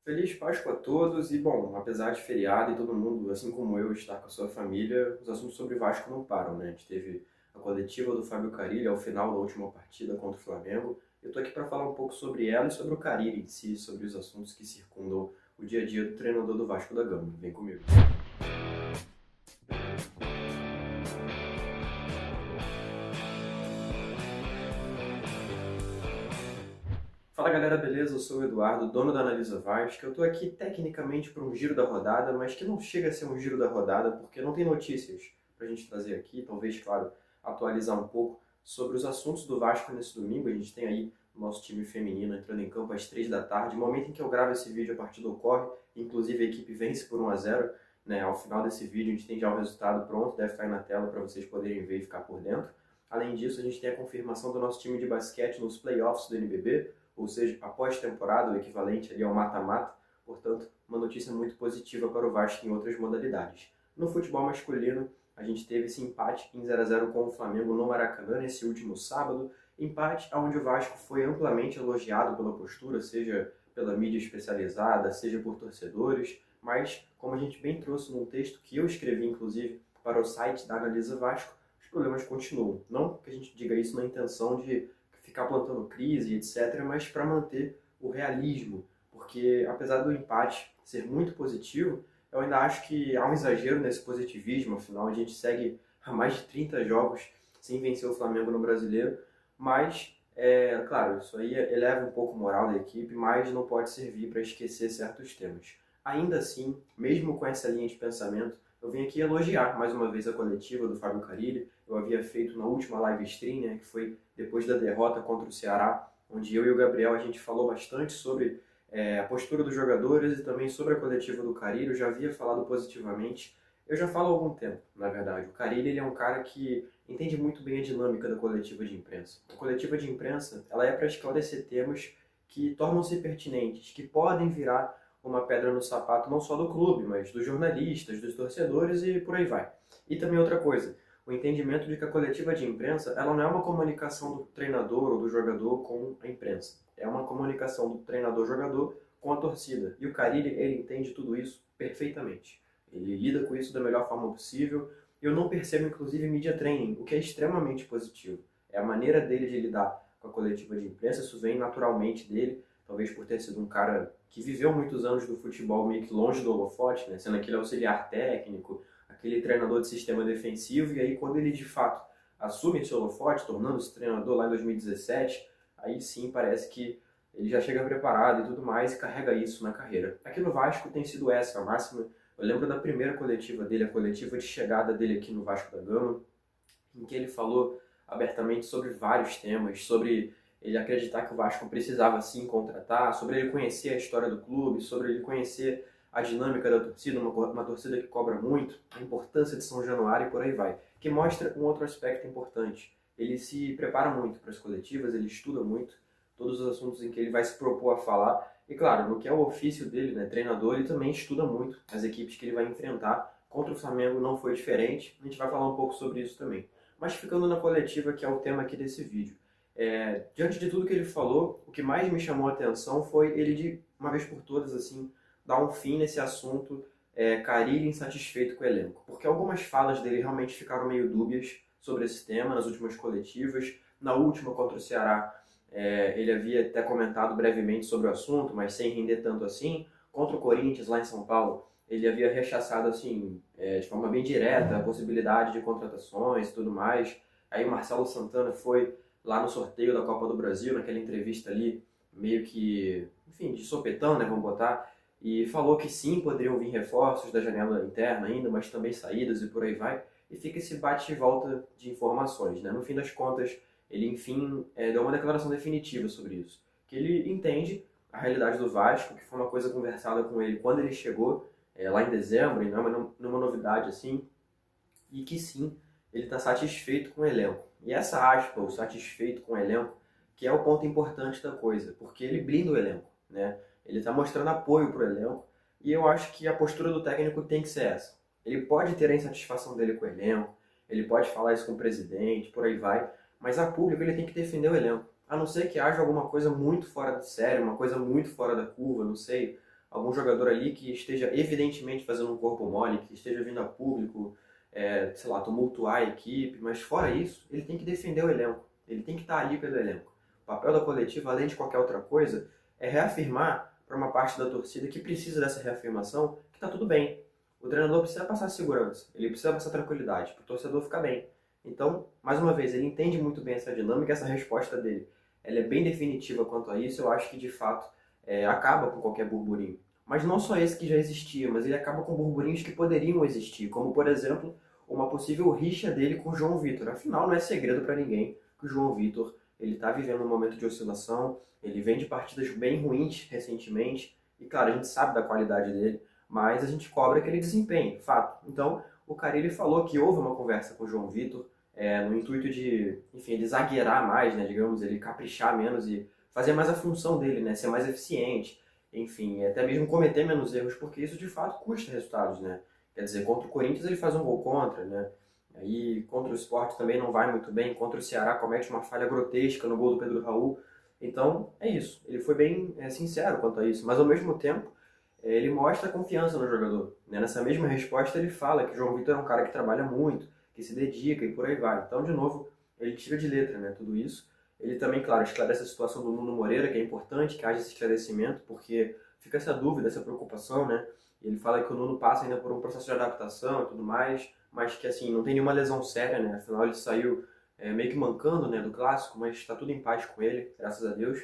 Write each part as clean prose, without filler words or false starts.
Feliz Páscoa a todos e, bom, apesar de feriado e todo mundo, assim como eu, estar com a sua família, os assuntos sobre Vasco não param, né? A gente teve a coletiva do Fábio Carille ao final da última partida contra o Flamengo. Eu tô aqui para falar um pouco sobre ela e sobre o Carille em si, sobre os assuntos que circundam o dia a dia do treinador do Vasco da Gama. Vem comigo. Fala galera, beleza? Eu sou o Eduardo, dono da Analisa Vasco. Eu estou aqui tecnicamente para um giro da rodada, mas que não chega a ser um giro da rodada porque não tem notícias para a gente trazer aqui. Talvez, claro, atualizar um pouco sobre os assuntos do Vasco nesse domingo. A gente tem aí o nosso time feminino entrando em campo às 3 da tarde. No momento em que eu gravo esse vídeo, a partida ocorre. Inclusive a equipe vence por 1-0. Né? Ao final desse vídeo a gente tem já o resultado pronto, deve estar aí na tela para vocês poderem ver e ficar por dentro. Além disso, a gente tem a confirmação do nosso time de basquete nos playoffs do NBB, ou seja, a pós-temporada, o equivalente ali ao mata-mata, portanto, uma notícia muito positiva para o Vasco em outras modalidades. No futebol masculino, a gente teve esse empate em 0-0 com o Flamengo no Maracanã nesse último sábado, empate onde o Vasco foi amplamente elogiado pela postura, seja pela mídia especializada, seja por torcedores, mas, como a gente bem trouxe num texto que eu escrevi, inclusive, para o site da Analisa Vasco, os problemas continuam. Não que a gente diga isso na intenção de ficar plantando crise, etc., mas para manter o realismo, porque apesar do empate ser muito positivo, eu ainda acho que há um exagero nesse positivismo, afinal a gente segue há mais de 30 jogos sem vencer o Flamengo no Brasileiro, mas, claro, isso aí eleva um pouco o moral da equipe, mas não pode servir para esquecer certos temas. Ainda assim, mesmo com essa linha de pensamento, eu vim aqui elogiar mais uma vez a coletiva do Fábio Carille. Eu havia feito na última live stream, né, que foi depois da derrota contra o Ceará, onde eu e o Gabriel a gente falou bastante sobre a postura dos jogadores e também sobre a coletiva do Carille. Eu já havia falado positivamente. Eu já falo há algum tempo, na verdade. O Carille ele é um cara que entende muito bem a dinâmica da coletiva de imprensa. A coletiva de imprensa ela é para esclarecer temas que tornam-se pertinentes, que podem virar uma pedra no sapato não só do clube, mas dos jornalistas, dos torcedores e por aí vai. E também outra coisa, o entendimento de que a coletiva de imprensa ela não é uma comunicação do treinador ou do jogador com a imprensa. É uma comunicação do treinador-jogador com a torcida. E o Carille, ele entende tudo isso perfeitamente. Ele lida com isso da melhor forma possível. Eu não percebo, inclusive, media training, o que é extremamente positivo. É a maneira dele de lidar com a coletiva de imprensa, isso vem naturalmente dele, talvez por ter sido um cara que viveu muitos anos do futebol meio que longe do holofote, né? Sendo aquele auxiliar técnico, aquele treinador de sistema defensivo, e aí quando ele de fato assume esse holofote, tornando-se treinador lá em 2017, aí sim parece que ele já chega preparado e tudo mais e carrega isso na carreira. Aqui no Vasco tem sido essa a máxima. Eu lembro da primeira coletiva dele, a coletiva de chegada dele aqui no Vasco da Gama, em que ele falou abertamente sobre vários temas, sobre ele acreditar que o Vasco precisava sim contratar, sobre ele conhecer a história do clube, sobre ele conhecer a dinâmica da torcida, uma torcida que cobra muito, a importância de São Januário e por aí vai, que mostra um outro aspecto importante. Ele se prepara muito para as coletivas, ele estuda muito todos os assuntos em que ele vai se propor a falar, e claro, no que é o ofício dele, né, treinador, ele também estuda muito as equipes que ele vai enfrentar. Contra o Flamengo não foi diferente, a gente vai falar um pouco sobre isso também. Mas ficando na coletiva, que é o tema aqui desse vídeo. Diante de tudo que ele falou, o que mais me chamou a atenção foi ele, de uma vez por todas, assim, dar um fim nesse assunto Carille insatisfeito com o elenco. Porque algumas falas dele realmente ficaram meio dúbias sobre esse tema nas últimas coletivas. Na última, contra o Ceará, ele havia até comentado brevemente sobre o assunto, mas sem render tanto assim. Contra o Corinthians, lá em São Paulo, ele havia rechaçado assim, de forma bem direta a possibilidade de contratações e tudo mais. Aí o Marcelo Santana foi lá no sorteio da Copa do Brasil, naquela entrevista ali, meio que, enfim, de sopetão, né, vamos botar, e falou que sim, poderiam vir reforços da janela interna ainda, mas também saídas e por aí vai, e fica esse bate e volta de informações, né? No fim das contas, ele, enfim, deu uma declaração definitiva sobre isso, que ele entende a realidade do Vasco, que foi uma coisa conversada com ele quando ele chegou, lá em dezembro, e não é uma novidade assim, e que sim, ele está satisfeito com o elenco. E essa aspa, o satisfeito com o elenco, que é o ponto importante da coisa, porque ele blinda o elenco, né? Ele está mostrando apoio para o elenco, e eu acho que a postura do técnico tem que ser essa. Ele pode ter a insatisfação dele com o elenco, ele pode falar isso com o presidente, por aí vai, mas a público ele tem que defender o elenco. A não ser que haja alguma coisa muito fora de série, uma coisa muito fora da curva, não sei, algum jogador ali que esteja evidentemente fazendo um corpo mole, que esteja vindo a público, sei lá, tumultuar a equipe, mas fora isso, ele tem que defender o elenco, ele tem que estar ali pelo elenco. O papel da coletiva, além de qualquer outra coisa, é reafirmar para uma parte da torcida que precisa dessa reafirmação que está tudo bem. O treinador precisa passar segurança, ele precisa passar tranquilidade para o torcedor ficar bem. Então, mais uma vez, ele entende muito bem essa dinâmica, essa resposta dele. Ela é bem definitiva quanto a isso, eu acho que de fato acaba com qualquer burburinho. Mas não só esse que já existia, mas ele acaba com burburinhos que poderiam existir, como por exemplo, uma possível rixa dele com o João Vitor. Afinal, não é segredo para ninguém que o João Vitor ele está vivendo um momento de oscilação, ele vem de partidas bem ruins recentemente, e claro, a gente sabe da qualidade dele, mas a gente cobra aquele desempenho, fato. Então, o Carille falou que houve uma conversa com o João Vitor, no intuito de, enfim, ele zagueirar mais, né, digamos, ele caprichar menos e fazer mais a função dele, né, ser mais eficiente, enfim, até mesmo cometer menos erros, porque isso de fato custa resultados, né. Quer dizer, contra o Corinthians ele faz um gol contra, né, aí contra o Sport também não vai muito bem, contra o Ceará comete uma falha grotesca no gol do Pedro Raul. Então, é isso, ele foi bem sincero quanto a isso, mas ao mesmo tempo ele mostra confiança no jogador, né? Nessa mesma resposta ele fala que o João Vitor é um cara que trabalha muito, que se dedica e por aí vai. Então, de novo, ele tira de letra, né, tudo isso. Ele também, claro, esclarece a situação do Nuno Moreira, que é importante que haja esse esclarecimento, porque fica essa dúvida, essa preocupação, né? Ele fala que o Nuno passa ainda por um processo de adaptação e tudo mais, mas que, assim, não tem nenhuma lesão séria, né? Afinal, ele saiu meio que mancando, né, do clássico, mas está tudo em paz com ele, graças a Deus.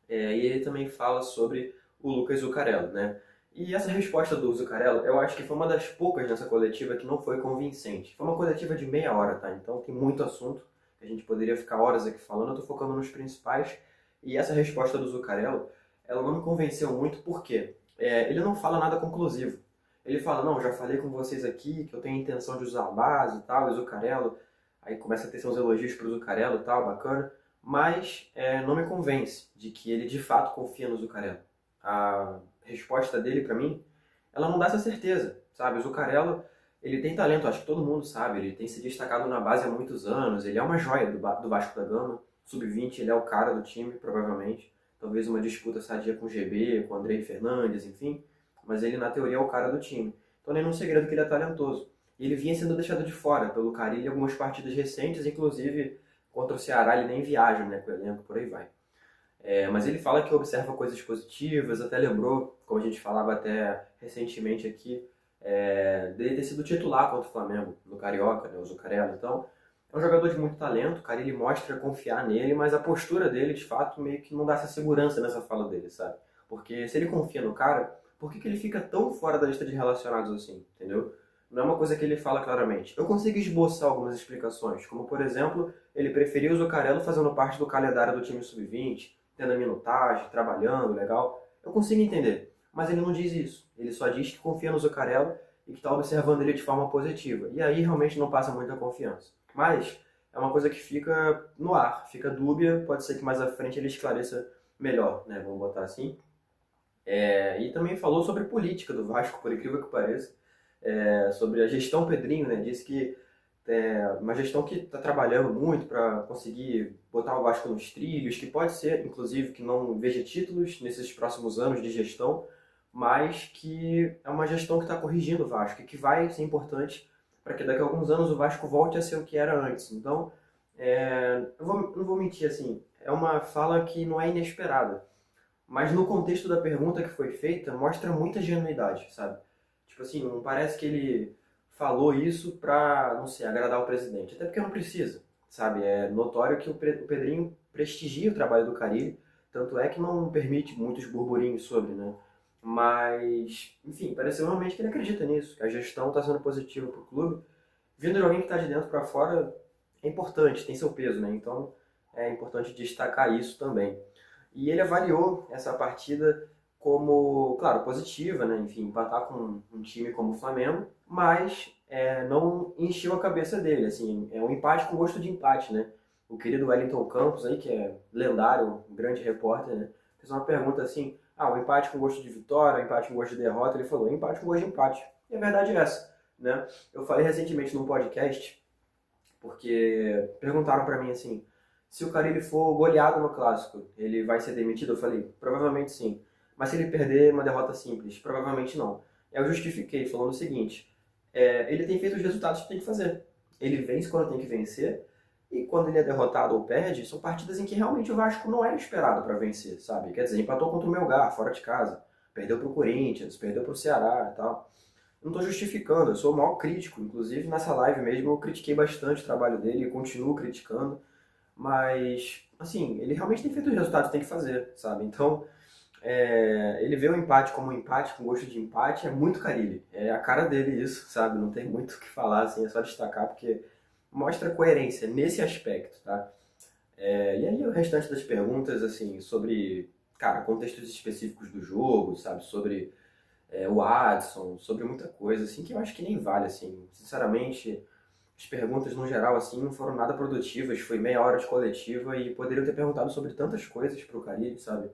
E ele também fala sobre o Lucas Zucarello, né? E essa resposta do Zucarello, eu acho que foi uma das poucas nessa coletiva que não foi convincente. Foi uma coletiva de meia hora, tá? Então tem muito assunto, que a gente poderia ficar horas aqui falando, eu tô focando nos principais. E essa resposta do Zucarello, ela não me convenceu muito, porque ele não fala nada conclusivo. Ele fala, não, já falei com vocês aqui, que eu tenho a intenção de usar a base e tal, e o Zucarello, aí começa a ter seus elogios pro Zucarello e tal, bacana, mas não me convence de que ele de fato confia no Zucarello. A resposta dele pra mim, ela não dá essa certeza, sabe? O Zucarello, ele tem talento, acho que todo mundo sabe, ele tem se destacado na base há muitos anos, ele é uma joia do Vasco da Gama, sub-20, ele é o cara do time, provavelmente, talvez uma disputa sadia com o GB, com o Andrei Fernandes, enfim, mas ele na teoria é o cara do time. Então nem é um segredo que ele é talentoso. E ele vinha sendo deixado de fora pelo Carille em algumas partidas recentes, inclusive contra o Ceará ele nem viaja, né, com o elenco, por aí vai. Mas ele fala que observa coisas positivas, até lembrou, como a gente falava até recentemente aqui, dele ter sido titular contra o Flamengo, no Carioca, né, o Zucarello. Então, é um jogador de muito talento, o cara ele mostra confiar nele, mas a postura dele, de fato, meio que não dá essa segurança nessa fala dele, sabe? Porque se ele confia no cara, por que ele fica tão fora da lista de relacionados assim, entendeu? Não é uma coisa que ele fala claramente. Eu consigo esboçar algumas explicações, como por exemplo, ele preferiu o Zucarello fazendo parte do calendário do time sub-20, tendo a minutagem, trabalhando, legal. Eu consigo entender, mas ele não diz isso. Ele só diz que confia no Zucarello e que está observando ele de forma positiva. E aí realmente não passa muita confiança. Mas é uma coisa que fica no ar, fica dúbia, pode ser que mais à frente ele esclareça melhor, né? Vamos botar assim. E também falou sobre política do Vasco, por incrível que pareça, sobre a gestão Pedrinho, né? Disse que uma gestão que está trabalhando muito para conseguir botar o Vasco nos trilhos, que pode ser, inclusive, que não veja títulos nesses próximos anos de gestão, mas que é uma gestão que está corrigindo o Vasco e que vai ser importante para que daqui a alguns anos o Vasco volte a ser o que era antes. Então, eu não vou mentir, assim, é uma fala que não é inesperada, mas no contexto da pergunta que foi feita, mostra muita genuinidade, sabe? Tipo assim, não parece que ele falou isso pra, não sei, agradar o presidente. Até porque não precisa, sabe? É notório que o Pedrinho prestigia o trabalho do Carille, tanto é que não permite muitos burburinhos sobre, né? Mas, enfim, pareceu realmente que ele acredita nisso, que a gestão está sendo positiva para o clube. Vindo de alguém que está de dentro para fora é importante, tem seu peso, né? Então é importante destacar isso também. E ele avaliou essa partida como, claro, positiva, né? Enfim, empatar com um time como o Flamengo, mas não encheu a cabeça dele, assim, é um empate com gosto de empate, né? O querido Wellington Campos aí, que é lendário, um grande repórter, né? Fez uma pergunta assim, um empate com gosto de vitória, um empate com gosto de derrota, ele falou, empate com gosto de empate. E a verdade é essa, né? Eu falei recentemente num podcast, porque perguntaram pra mim assim, se o Carille for goleado no Clássico, ele vai ser demitido? Eu falei, provavelmente sim. Mas se ele perder uma derrota simples, provavelmente não. Eu justifiquei falando o seguinte, ele tem feito os resultados que tem que fazer. Ele vence quando tem que vencer, e quando ele é derrotado ou perde, são partidas em que realmente o Vasco não era esperado para vencer, sabe? Quer dizer, empatou contra o Melgar, fora de casa, perdeu para o Corinthians, perdeu para o Ceará e tal. Não estou justificando, eu sou o maior crítico, inclusive nessa live mesmo eu critiquei bastante o trabalho dele e continuo criticando, mas, assim, ele realmente tem feito os resultados que tem que fazer, sabe? Então, ele vê o empate como um empate, com gosto de empate, é muito Carille. É a cara dele isso, sabe? Não tem muito o que falar, assim, é só destacar porque mostra coerência nesse aspecto, tá? E aí o restante das perguntas, assim, sobre, cara, contextos específicos do jogo, sabe? Sobre o Adson, sobre muita coisa, assim, que eu acho que nem vale, assim. Sinceramente, as perguntas, no geral, assim, não foram nada produtivas. Foi meia hora de coletiva e poderiam ter perguntado sobre tantas coisas pro Carille, sabe?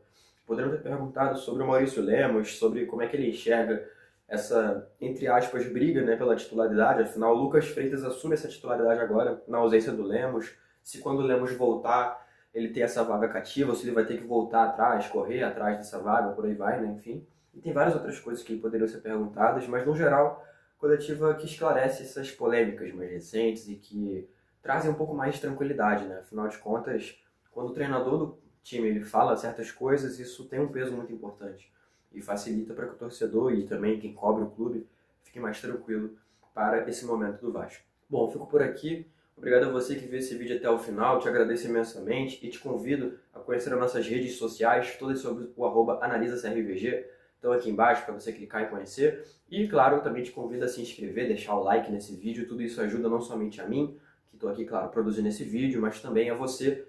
Poderiam ter perguntado sobre o Maurício Lemos, sobre como é que ele enxerga essa, entre aspas, briga, né, pela titularidade. Afinal, o Lucas Freitas assume essa titularidade agora, na ausência do Lemos. Se quando o Lemos voltar, ele ter essa vaga cativa, ou se ele vai ter que voltar atrás, correr atrás dessa vaga, por aí vai, né, enfim. E tem várias outras coisas que poderiam ser perguntadas, mas no geral, coletiva que esclarece essas polêmicas mais recentes e que trazem um pouco mais de tranquilidade, né? Afinal de contas, quando o treinador do time ele fala certas coisas, isso tem um peso muito importante e facilita para que o torcedor e também quem cobre o clube fique mais tranquilo para esse momento do Vasco. Bom, eu fico por aqui. Obrigado a você que viu esse vídeo até o final, te agradeço imensamente e te convido a conhecer as nossas redes sociais, todas sobre o @analisacrvg. Estão aqui embaixo para você clicar e conhecer. E, claro, eu também te convido a se inscrever, deixar o like nesse vídeo. Tudo isso ajuda não somente a mim, que estou aqui, claro, produzindo esse vídeo, mas também a você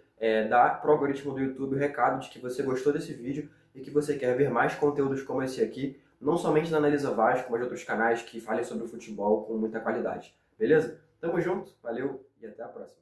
dar para o algoritmo do YouTube o recado de que você gostou desse vídeo e que você quer ver mais conteúdos como esse aqui, não somente na Analisa Vasco, mas de outros canais que falem sobre o futebol com muita qualidade. Beleza? Tamo junto, valeu e até a próxima.